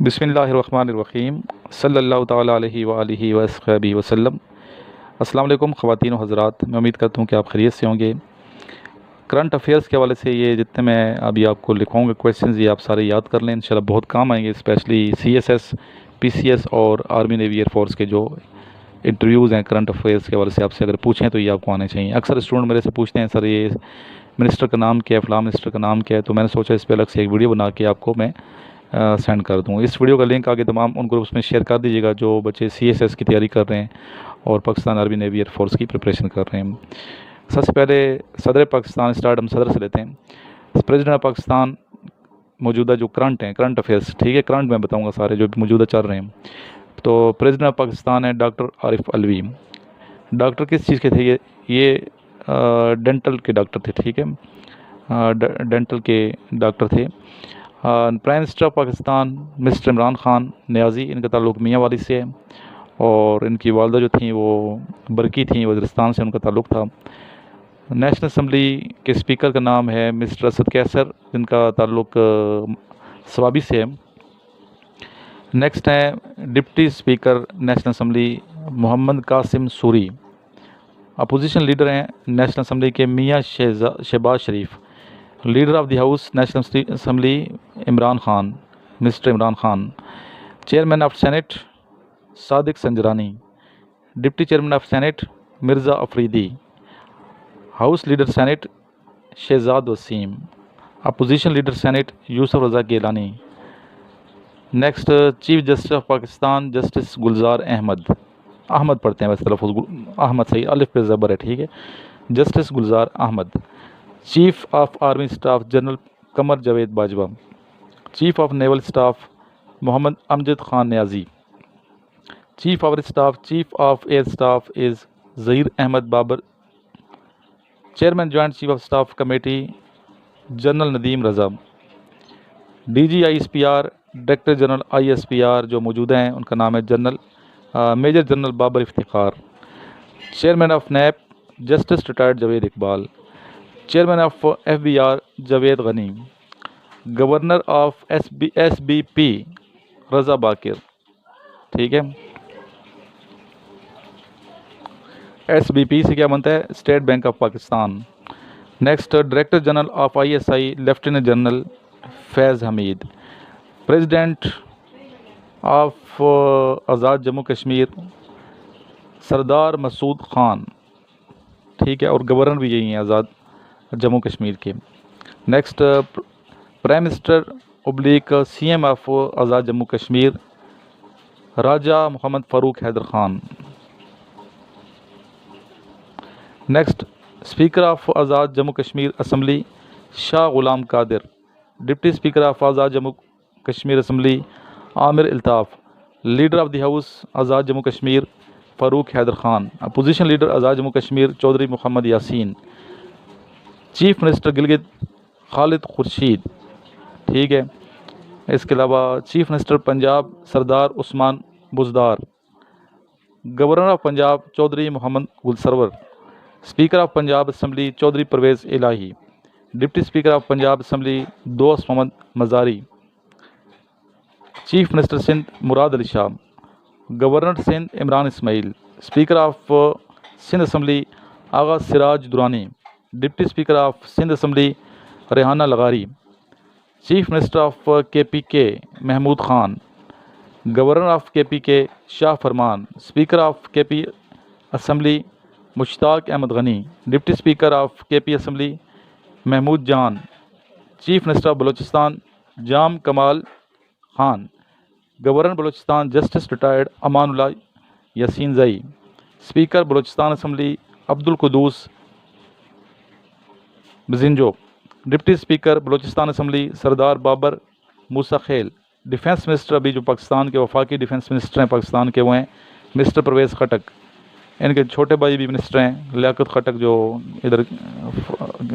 بسم اللہ الرحمن الرحیم صلی اللہ تعالیٰ علیہ وآلہ وصحبہ وسلم۔ السلام علیکم خواتین و حضرات، میں امید کرتا ہوں کہ آپ خیریت سے ہوں گے۔ کرنٹ افیئرس کے حوالے سے یہ جتنے میں ابھی آپ کو لکھاؤں گا کویسچنز، یہ آپ سارے یاد کر لیں، انشاءاللہ بہت کام آئیں گے، اسپیشلی سی ایس ایس، پی سی ایس اور آرمی نیوی ایئر فورس کے جو انٹرویوز ہیں کرنٹ افیئرس کے حوالے سے آپ سے اگر پوچھیں تو یہ آپ کو آنے چاہیے۔ اکثر اسٹوڈنٹ میرے سے پوچھتے ہیں سر یہ منسٹر کا نام کیا ہے، فلاں منسٹر کا نام کیا ہے، تو میں نے سوچا اس پہ الگ سے ایک ویڈیو بنا کے آپ کو میں سینڈ کر دوں۔ اس ویڈیو کا لنک آگے تمام ان گروپس میں شیئر کر دیجیے گا جو بچے سی ایس ایس کی تیاری کر رہے ہیں اور Pakistan army navy air force کی پریپریشن کر رہے ہیں۔ سب سے پہلے صدر پاکستان اسٹارٹ ہم صدر سے لیتے ہیں۔ پریزیڈنٹ آف پاکستان موجودہ جو کرنٹ ہیں، کرنٹ افیئرس، ٹھیک ہے، کرنٹ میں بتاؤں گا سارے جو موجودہ چل رہے ہیں۔ تو پریزیڈنٹ آف پاکستان ہے ڈاکٹر عارف علوی۔ ڈاکٹر کس چیز کے تھے یہ ڈینٹل کے ڈاکٹر تھے، ٹھیک ہے، ڈینٹل کے ڈاکٹر تھے۔ Prime minister of Pakistan mister Imran Khan Niazi, ان کا تعلق میاں والی سے ہے، اور ان کی والدہ جو تھیں وہ برقی تھیں، وزیرستان سے ان کا تعلق تھا۔ نیشنل اسمبلی کے اسپیکر کا نام ہے مسٹر اسد کیسر، جن کا تعلق سوابی سے ہے۔ نیکسٹ ہیں deputy speaker national assembly Muhammad Qasim Suri. Opposition leader ہیں نیشنل اسمبلی کے Mian Shehbaz Sharif. Leader of the house national assembly Imran Khan, mister Imran Khan. Chairman of senate Sadiq Sanjrani. Deputy chairman of senate Mirza Afridi. House leader senate Shahzad Waseem. Opposition leader senate Yousaf Raza Gilani. Next chief justice of Pakistan justice Gulzar Ahmed پڑھتے ہیں، ویسے تلفظ احمد صحیح، الف پہ زبر ہے، ٹھیک ہے، justice Gulzar Ahmed. Chief of army staff general Qamar Javed Bajwa. Chief of naval staff Muhammad Amjad Khan Niazi. Chief of staff chief of air staff is Zaheer Ahmed Babar. Chairman joint chief of staff committee general Nadeem Raza. D G I S P R director general I S P R جو موجودہ ہیں ان کا نام ہے major general Babar Iftikhar. Chairman of NAB justice retired Javed Iqbal. Chairman of F B R Javed Ghani. Governor of S B P Reza Baqir, ٹھیک ہے، S B P سے کیا بنتا ہے، State Bank of Pakistan. Next director general of I S I lieutenant general Faiz Hameed. President of Azad Jammu Kashmir Sardar Masood Khan, ٹھیک ہے، اور governor بھی یہی ہیں آزاد جموں کشمیر کے۔ نیکسٹ پرائم منسٹر ابلیک C M of Azad Jammu Kashmir Raja Muhammad Farooq Haider Khan. Next speaker of Azad Jammu Kashmir assembly Shah Ghulam Qadir. Deputy speaker of Azad Jammu Kashmir assembly Amir Altaf. Leader of the house Azad Jammu Kashmir Farooq Haider Khan. Opposition leader Azad Jammu Kashmir Chaudhry Muhammad Yasin. Chief minister Gilgit Khalid Khurshid, ٹھیک ہے، اس کے علاوہ chief minister Punjab Sardar Usman Buzdar. Governor of Punjab Chaudhry Muhammad Gul Sarwar. Speaker of Punjab assembly Chaudhry Pervaiz Elahi. Deputy speaker of Punjab assembly Dost Muhammad Mazari. Chief minister Sindh Murad Ali Shah. Governor Sindh Imran Ismail. Speaker of Sindh assembly Agha Siraj Durrani. Deputy speaker of Sindh assembly Rehana لغاری۔ Chief minister of K P کے Mahmood Khan. Governor of K P کے شاہ فرمان۔ Speaker of K P assembly Mushtaq Ahmed Ghani. Deputy speaker of K P assembly Mehmood Jan. Chief minister of Balochistan Jam Kamal Khan. Governor Balochistan justice retired Aman Ullah Yasinzai. Speaker Balochistan assembly Abdul Quddus Bizenjo. Deputy speaker Balochistan assembly Sardar Babar Musa Khel. Defence minister ابھی جو پاکستان کے وفاقی defence minister ہیں پاکستان کے وہ ہیں مسٹر پرویز خٹک۔ ان کے چھوٹے بھائی بھی منسٹر ہیں لیاقت خٹک جو ادھر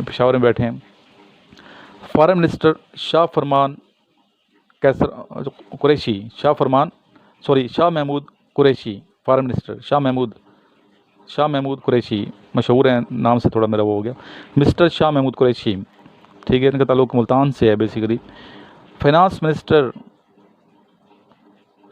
پشاور میں بیٹھے ہیں۔ فارن منسٹر شاہ فرمان قریشی، شاہ محمود قریشی، فارن منسٹر شاہ محمود قریشی، مشہور ہیں نام سے تھوڑا میرا وہ ہو گیا، مسٹر شاہ محمود قریشی، ٹھیک ہے، ان کا تعلق ملتان سے ہے basically. Finance minister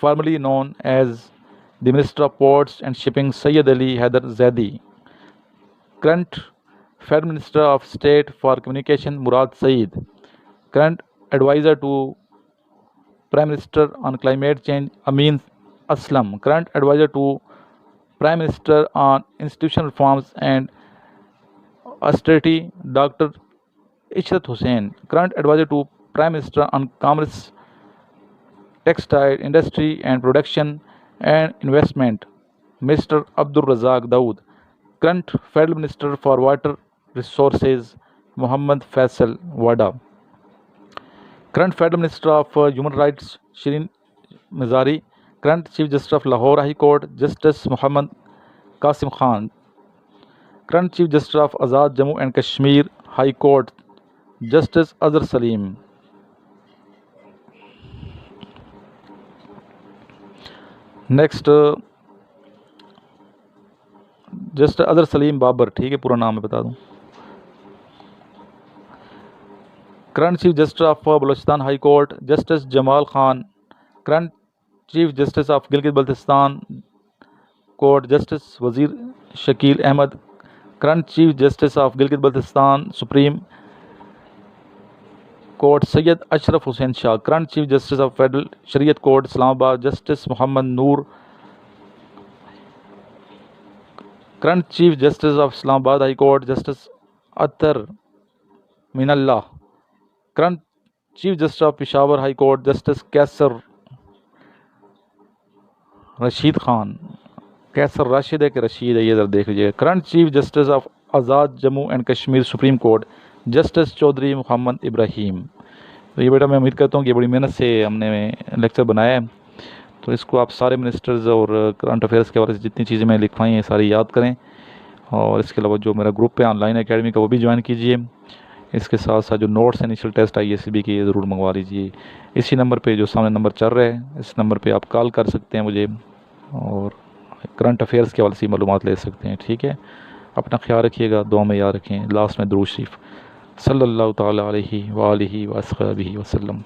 formerly known as the Minister of Ports and Shipping Sayyid Ali Haider Zaidi. Current Federal Minister of State for Communication Murad Saeed. Current Advisor to Prime Minister on Climate Change Amin Aslam. Current Advisor to Prime Minister on Institutional Reforms and Austerity Dr. Ishrat Hussain. Current Advisor to Prime Minister on Commerce, Textile Industry and Production and Investment Mr. Abdul Razak Dawood. Current Federal Minister for Water Resources Muhammad Faisal Wada. Current Federal Minister of Human Rights Shirin Mizari. Current chief justice of Lahore high court justice Muhammad Qasim Khan. Current chief justice of Azad Jammu and Kashmir high court justice Azhar Saleem. Next justice Azhar Saleem Babar. ٹھیک ہے، پورا نام میں بتا دوں. Current chief justice of Balochistan high court justice Jamal Khan. Current chief justice of Gilgit Baltistan court justice Wazir Shakeel Ahmed. Current chief justice of Gilgit Baltistan supreme court Syed Ashraf Hussain Shah. Current chief justice of federal Shariat court Islamabad justice Muhammad Noor. Current chief justice of Islamabad high court justice Athar Minallah. Current chief justice of Peshawar high court justice Qaiser Rashid Khan. کیسر راشد ہے کہ رشید ہے، یہ ذرا دیکھ لیجیے. Current chief justice of Azad Jammu and Kashmir supreme court justice Chaudhry Muhammad Ibrahim. تو یہ بیٹا میں امید کرتا ہوں کہ بڑی محنت سے ہم نے لیکچر بنایا ہے، تو اس کو آپ سارے منسٹرز اور کرنٹ افیئرس کے حوالے سے جتنی چیزیں میں لکھوائی ہیں ساری یاد کریں، اور اس کے علاوہ جو میرا گروپ ہے آن لائن اکیڈمی کا وہ بھی جوائن کیجیے. اس کے ساتھ ساتھ جو نوٹس ہیں انیشل ٹیسٹ ISSB کے، یہ ضرور منگوا لیجیے. اسی نمبر پہ جو سامنے نمبر چل رہا ہے، اس نمبر پہ آپ کال کر سکتے ہیں مجھے، اور کرنٹ افیئرس کے حوالے سے معلومات لے سکتے ہیں. ٹھیک ہے، اپنا خیال رکھیے گا، دعا میں یاد رکھیں. لاسٹ میں درود شریف صلی اللہ تعالیٰ علیہ وآلہ وصحبہ وسلم.